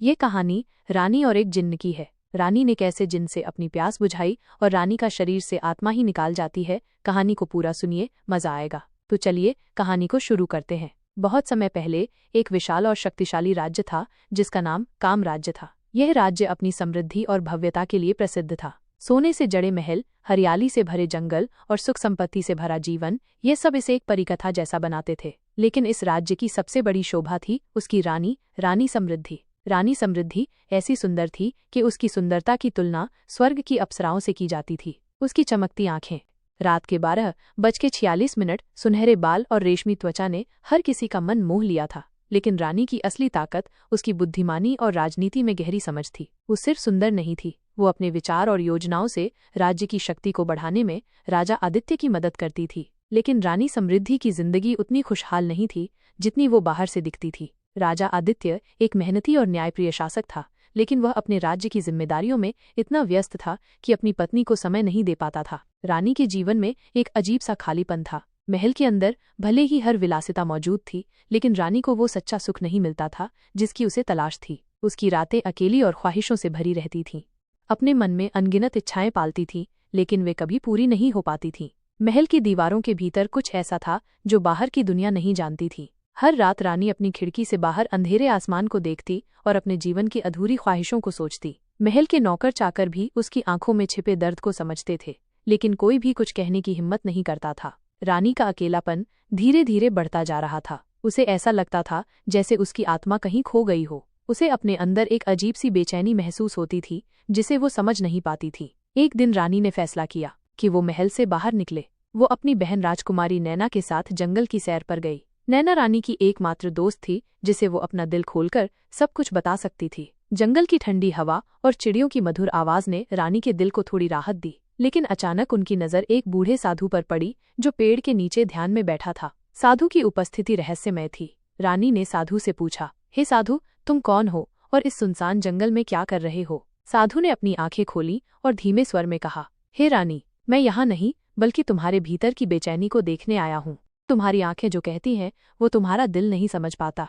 ये कहानी रानी और एक जिन्न की है। रानी ने कैसे जिन्न से अपनी प्यास बुझाई और रानी का शरीर से आत्मा ही निकाल जाती है। कहानी को पूरा सुनिए, मजा आएगा। तो चलिए कहानी को शुरू करते हैं। बहुत समय पहले एक विशाल और शक्तिशाली राज्य था जिसका नाम काम राज्य था। यह राज्य अपनी समृद्धि और भव्यता के लिए प्रसिद्ध था। सोने से जड़े महल, हरियाली से भरे जंगल और सुख संपत्ति से भरा जीवन, ये सब इसे एक परिकथा जैसा बनाते थे। लेकिन इस राज्य की सबसे बड़ी शोभा थी उसकी रानी, रानी समृद्धि। रानी समृद्धि ऐसी सुंदर थी कि उसकी सुंदरता की तुलना स्वर्ग की अप्सराओं से की जाती थी। उसकी चमकती आंखें, रात के 12:46, सुनहरे बाल और रेशमी त्वचा ने हर किसी का मन मोह लिया था। लेकिन रानी की असली ताकत उसकी बुद्धिमानी और राजनीति में गहरी समझ थी। वो सिर्फ सुंदर नहीं थी, वो अपने विचार और योजनाओं से राज्य की शक्ति को बढ़ाने में राजा आदित्य की मदद करती थी। लेकिन रानी समृद्धि की जिंदगी उतनी खुशहाल नहीं थी जितनी वो बाहर से दिखती थी। राजा आदित्य एक मेहनती और न्यायप्रिय शासक था, लेकिन वह अपने राज्य की जिम्मेदारियों में इतना व्यस्त था कि अपनी पत्नी को समय नहीं दे पाता था। रानी के जीवन में एक अजीब सा खालीपन था। महल के अंदर भले ही हर विलासिता मौजूद थी, लेकिन रानी को वो सच्चा सुख नहीं मिलता था जिसकी उसे तलाश थी। उसकी रातें अकेली और ख्वाहिशों से भरी रहती थीं। अपने मन में अनगिनत इच्छाएं पालती थी, लेकिन वे कभी पूरी नहीं हो पाती थीं। महल की दीवारों के भीतर कुछ ऐसा था जो बाहर की दुनिया नहीं जानती थी। हर रात रानी अपनी खिड़की से बाहर अंधेरे आसमान को देखती और अपने जीवन की अधूरी ख्वाहिशों को सोचती। महल के नौकर चाकर भी उसकी आंखों में छिपे दर्द को समझते थे, लेकिन कोई भी कुछ कहने की हिम्मत नहीं करता था। रानी का अकेलापन धीरे धीरे बढ़ता जा रहा था। उसे ऐसा लगता था जैसे उसकी आत्मा कहीं खो गई हो। उसे अपने अंदर एक अजीब सी बेचैनी महसूस होती थी जिसे वो समझ नहीं पाती थी। एक दिन रानी ने फैसला किया कि वो महल से बाहर निकले। वो अपनी बहन राजकुमारी नैना के साथ जंगल की सैर पर गई। नैना रानी की एकमात्र दोस्त थी जिसे वो अपना दिल खोलकर सब कुछ बता सकती थी। जंगल की ठंडी हवा और चिड़ियों की मधुर आवाज ने रानी के दिल को थोड़ी राहत दी। लेकिन अचानक उनकी नजर एक बूढ़े साधु पर पड़ी जो पेड़ के नीचे ध्यान में बैठा था। साधु की उपस्थिति रहस्यमय थी। रानी ने साधु से पूछा, हे साधु, तुम कौन हो और इस सुनसान जंगल में क्या कर रहे हो? साधु ने अपनी आंखें खोली और धीमे स्वर में कहा, हे रानी, मैं यहाँ नहीं बल्कि तुम्हारे भीतर की बेचैनी को देखने आया हूँ। तुम्हारी आंखें जो कहती हैं वो तुम्हारा दिल नहीं समझ पाता।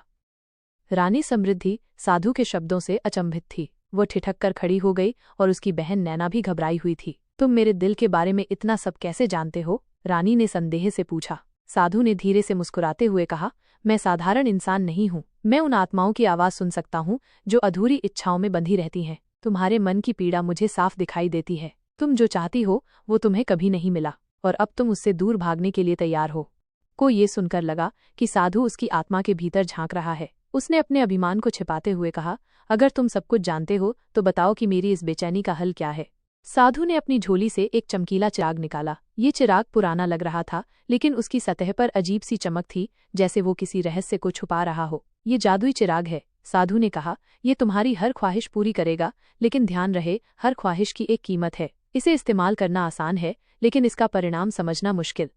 रानी समृद्धि साधु के शब्दों से अचंभित थी। वो ठिठक कर खड़ी हो गई और उसकी बहन नैना भी घबराई हुई थी। तुम मेरे दिल के बारे में इतना सब कैसे जानते हो? रानी ने संदेह से पूछा। साधु ने धीरे से मुस्कुराते हुए कहा, मैं साधारण इंसान नहीं हूँ। मैं उन आत्माओं की आवाज सुन सकता हूँ जो अधूरी इच्छाओं में बंधी रहती हैं। तुम्हारे मन की पीड़ा मुझे साफ दिखाई देती है। तुम जो चाहती हो वो तुम्हें कभी नहीं मिला और अब तुम उससे दूर भागने के लिए तैयार हो। को ये सुनकर लगा कि साधु उसकी आत्मा के भीतर झांक रहा है। उसने अपने अभिमान को छिपाते हुए कहा, अगर तुम सब कुछ जानते हो तो बताओ कि मेरी इस बेचैनी का हल क्या है? साधु ने अपनी झोली से एक चमकीला चिराग निकाला। ये चिराग पुराना लग रहा था, लेकिन उसकी सतह पर अजीब सी चमक थी, जैसे वो किसी रहस्य को छुपा रहा हो। ये जादुई चिराग है, साधु ने कहा। ये तुम्हारी हर ख्वाहिश पूरी करेगा, लेकिन ध्यान रहे, हर ख्वाहिश की एक कीमत है। इसे इस्तेमाल करना आसान है, लेकिन इसका परिणाम समझना मुश्किल।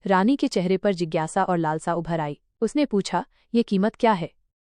रानी के चेहरे पर जिज्ञासा और लालसा उभर आई। उसने पूछा, ये कीमत क्या है?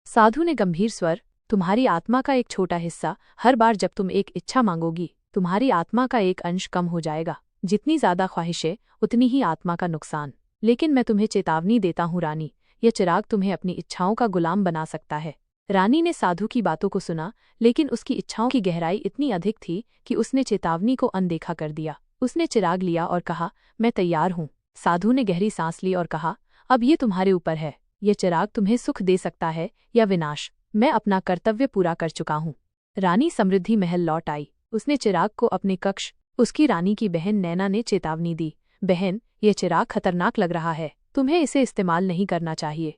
साधु ने गंभीर स्वर, तुम्हारी आत्मा का एक छोटा हिस्सा। हर बार जब तुम एक इच्छा मांगोगी, तुम्हारी आत्मा का एक अंश कम हो जाएगा। जितनी ज्यादा ख्वाहिशें उतनी ही आत्मा का नुकसान। लेकिन मैं तुम्हें चेतावनी देता हूँ रानी, यह चिराग तुम्हें अपनी इच्छाओं का गुलाम बना सकता है। रानी ने साधु की बातों को सुना, लेकिन उसकी इच्छाओं की गहराई इतनी अधिक थी कि उसने चेतावनी को अनदेखा कर दिया। उसने चिराग लिया और कहा, मैं तैयार हूँ। साधु ने गहरी सांस ली और कहा, अब ये तुम्हारे ऊपर है। ये चिराग तुम्हें सुख दे सकता है या विनाश। मैं अपना कर्तव्य पूरा कर चुका हूँ। रानी समृद्धि महल लौट आई। उसने चिराग को अपने कक्ष उसकी रानी की बहन नैना ने चेतावनी दी, बहन, यह चिराग खतरनाक लग रहा है, तुम्हें इसे इस्तेमाल नहीं करना चाहिए।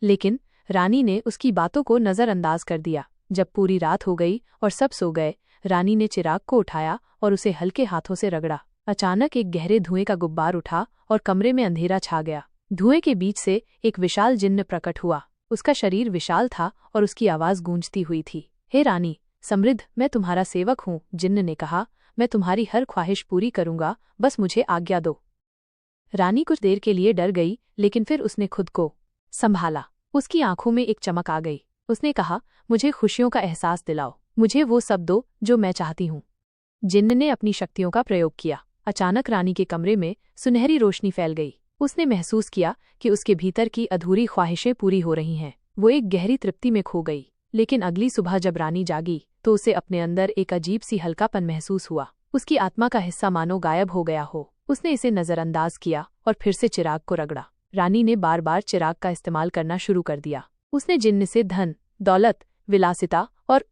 लेकिन रानी ने उसकी बातों को नजरअंदाज कर दिया। जब पूरी रात हो गई और सब सो गए, रानी ने चिराग को उठाया और उसे हल्के हाथों से रगड़ा। अचानक एक गहरे धुएं का गुब्बार उठा और कमरे में अंधेरा छा गया। धुएं के बीच से एक विशाल जिन्न प्रकट हुआ। उसका शरीर विशाल था और उसकी आवाज गूंजती हुई थी, हे रानी समृद्ध, मैं तुम्हारा सेवक हूँ। जिन्न ने कहा, मैं तुम्हारी हर ख्वाहिश पूरी करूंगा, बस मुझे आज्ञा दो। रानी कुछ देर के लिए डर गई, लेकिन फिर उसने खुद को संभाला। उसकी आंखों में एक चमक आ गई। उसने कहा, मुझे खुशियों का एहसास दिलाओ, मुझे वो सब दो जो मैं चाहती हूँ। जिन्न ने अपनी शक्तियों का प्रयोग किया। अचानक रानी के कमरे में सुनहरी रोशनी फैल गई। उसने महसूस किया कि उसके भीतर की अधूरी ख्वाहिशें पूरी हो रही हैं। वो एक गहरी तृप्ति में खो गई। लेकिन अगली सुबह जब रानी जागी तो उसे अपने अंदर एक अजीब सी हल्कापन महसूस हुआ। उसकी आत्मा का हिस्सा मानो गायब हो गया हो। उसने इसे नजरअंदाज किया और फिर से चिराग को रगड़ा। रानी ने बार बार चिराग का इस्तेमाल करना शुरू कर दिया। उसने जिन्न से धन, दौलत, विलासिता और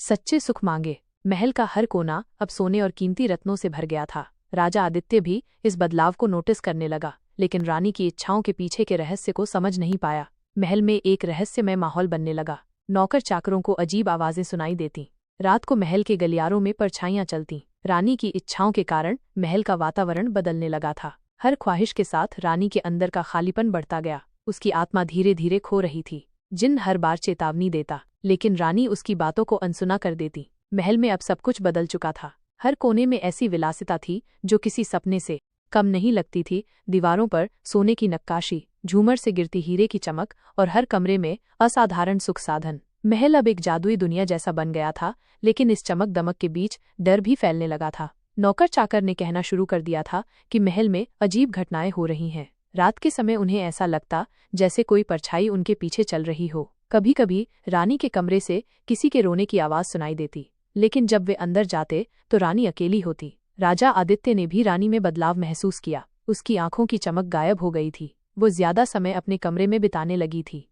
सच्चे सुख मांगे। महल का हर कोना अब सोने और कीमती रत्नों से भर गया था। राजा आदित्य भी इस बदलाव को नोटिस करने लगा, लेकिन रानी की इच्छाओं के पीछे के रहस्य को समझ नहीं पाया। महल में एक रहस्यमय माहौल बनने लगा। नौकर चाकरों को अजीब आवाजें सुनाई देती। रात को महल के गलियारों में परछाइयां चलती। रानी की इच्छाओं के कारण महल का वातावरण बदलने लगा था। हर ख्वाहिश के साथ रानी के अंदर का खालीपन बढ़ता गया। उसकी आत्मा धीरे धीरे खो रही थी। जिन्न हर बार चेतावनी देता, लेकिन रानी उसकी बातों को अनसुना कर देती। महल में अब सब कुछ बदल चुका था। हर कोने में ऐसी विलासिता थी जो किसी सपने से कम नहीं लगती थी। दीवारों पर सोने की नक्काशी, झूमर से गिरती हीरे की चमक और हर कमरे में असाधारण सुख साधन। महल अब एक जादुई दुनिया जैसा बन गया था, लेकिन इस चमक दमक के बीच डर भी फैलने लगा था। नौकर चाकर ने कहना शुरू कर दिया था कि महल में अजीब घटनाएं हो रही हैं। रात के समय उन्हें ऐसा लगता जैसे कोई परछाई उनके पीछे चल रही हो। कभी कभी रानी के कमरे से किसी के रोने की आवाज सुनाई देती, लेकिन जब वे अंदर जाते तो रानी अकेली होती। राजा आदित्य ने भी रानी में बदलाव महसूस किया। उसकी आंखों की चमक गायब हो गई थी। वो ज्यादा समय अपने कमरे में बिताने लगी थी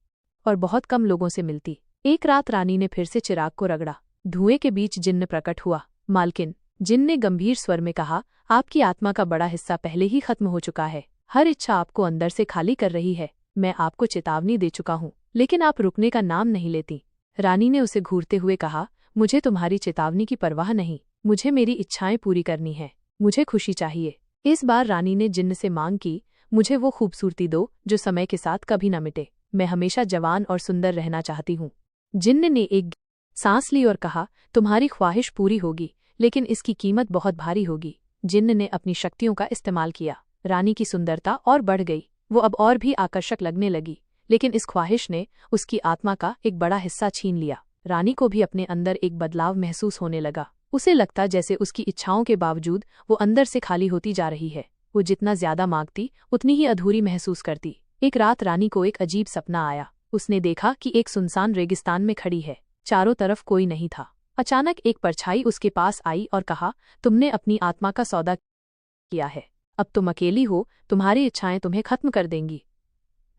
और बहुत कम लोगों से मिलती। एक रात रानी ने फिर से चिराग को रगड़ा। धुएं के बीच जिन्न प्रकट हुआ। मालकिन, जिन्न ने गंभीर स्वर में कहा, आपकी आत्मा का बड़ा हिस्सा पहले ही खत्म हो चुका है। हर इच्छा आपको अंदर से खाली कर रही है। मैं आपको चेतावनी दे चुका हूँ, लेकिन आप रुकने का नाम नहीं लेती। रानी ने उसे घूरते हुए कहा, मुझे तुम्हारी चेतावनी की परवाह नहीं। मुझे मेरी इच्छाएं पूरी करनी है। मुझे खुशी चाहिए। इस बार रानी ने जिन्न से मांग की, मुझे वो खूबसूरती दो जो समय के साथ कभी न मिटे। मैं हमेशा जवान और सुंदर रहना चाहती हूँ। जिन्न ने एक सांस ली और कहा, तुम्हारी ख्वाहिश पूरी होगी, लेकिन इसकी कीमत बहुत भारी होगी। जिन्न ने अपनी शक्तियों का इस्तेमाल किया। रानी की सुंदरता और बढ़ गई। वो अब और भी आकर्षक लगने लगी, लेकिन इस ख्वाहिश ने उसकी आत्मा का एक बड़ा हिस्सा छीन लिया। रानी को भी अपने अंदर एक बदलाव महसूस होने लगा। उसे लगता जैसे उसकी इच्छाओं के बावजूद वो अंदर से खाली होती जा रही है। वो जितना ज्यादा मांगती उतनी ही अधूरी महसूस करती। एक रात रानी को एक अजीब सपना आया। उसने देखा कि एक सुनसान रेगिस्तान में खड़ी है। चारों तरफ कोई नहीं था। अचानक एक परछाई उसके पास आई और कहा, तुमने अपनी आत्मा का सौदा किया है। अब तुम अकेली हो। तुम्हारी इच्छाएं तुम्हें खत्म कर देंगी।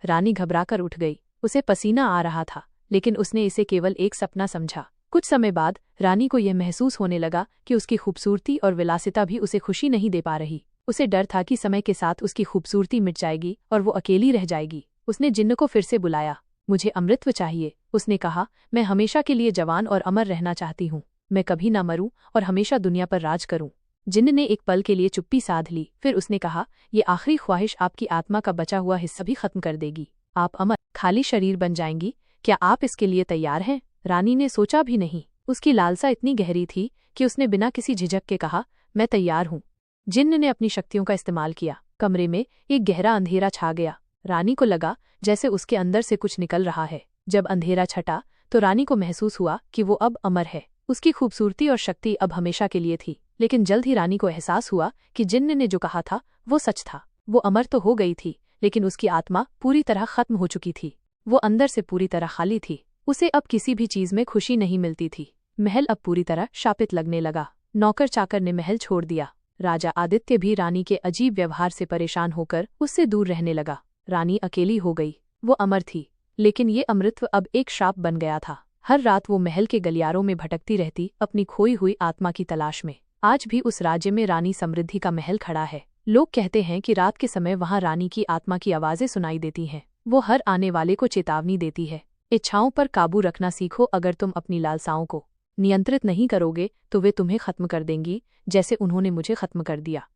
रानी घबराकर उठ गई। उसे पसीना आ रहा था, लेकिन उसने इसे केवल एक सपना समझा। कुछ समय बाद रानी को यह महसूस होने लगा कि उसकी खूबसूरती और विलासिता भी उसे खुशी नहीं दे पा रही। उसे डर था कि समय के साथ उसकी खूबसूरती मिट जाएगी और वो अकेली रह जाएगी। उसने जिन्न को फिर से बुलाया। मुझे अमृतत्व चाहिए, उसने कहा। मैं हमेशा के लिए जवान और अमर रहना चाहती हूँ। मैं कभी न मरूं और हमेशा दुनिया पर राज करूं। जिन्न ने एक पल के लिए चुप्पी साध ली। फिर उसने कहा, ये आखिरी ख्वाहिश आपकी आत्मा का बचा हुआ हिस्सा भी खत्म कर देगी। आप अमर, खाली शरीर बन जाएंगी। क्या आप इसके लिए तैयार हैं? रानी ने सोचा भी नहीं। उसकी लालसा इतनी गहरी थी कि उसने बिना किसी झिझक के कहा, मैं तैयार हूँ। जिन्न ने अपनी शक्तियों का इस्तेमाल किया। कमरे में एक गहरा अंधेरा छा गया। रानी को लगा जैसे उसके अंदर से कुछ निकल रहा है। जब अंधेरा छटा तो रानी को महसूस हुआ कि वो अब अमर है। उसकी खूबसूरती और शक्ति अब हमेशा के लिए थी। लेकिन जल्द ही रानी को एहसास हुआ कि जिन्न ने जो कहा था वो सच था। वो अमर तो हो गई थी, लेकिन उसकी आत्मा पूरी तरह खत्म हो चुकी थी। वो अंदर से पूरी तरह खाली थी। उसे अब किसी भी चीज में खुशी नहीं मिलती थी। महल अब पूरी तरह शापित लगने लगा। नौकर चाकर ने महल छोड़ दिया। राजा आदित्य भी रानी के अजीब व्यवहार से परेशान होकर उससे दूर रहने लगा। रानी अकेली हो गई। वो अमर थी, लेकिन ये अमृतत्व अब एक श्राप बन गया था। हर रात वो महल के गलियारों में भटकती रहती, अपनी खोई हुई आत्मा की तलाश में। आज भी उस राज्य में रानी समृद्धि का महल खड़ा है। लोग कहते हैं कि रात के समय वहां रानी की आत्मा की आवाजें सुनाई देती हैं। वो हर आने वाले को चेतावनी देती है, इच्छाओं पर काबू रखना सीखो। अगर तुम अपनी लालसाओं को नियंत्रित नहीं करोगे तो वे तुम्हें खत्म कर देंगी, जैसे उन्होंने मुझे खत्म कर दिया।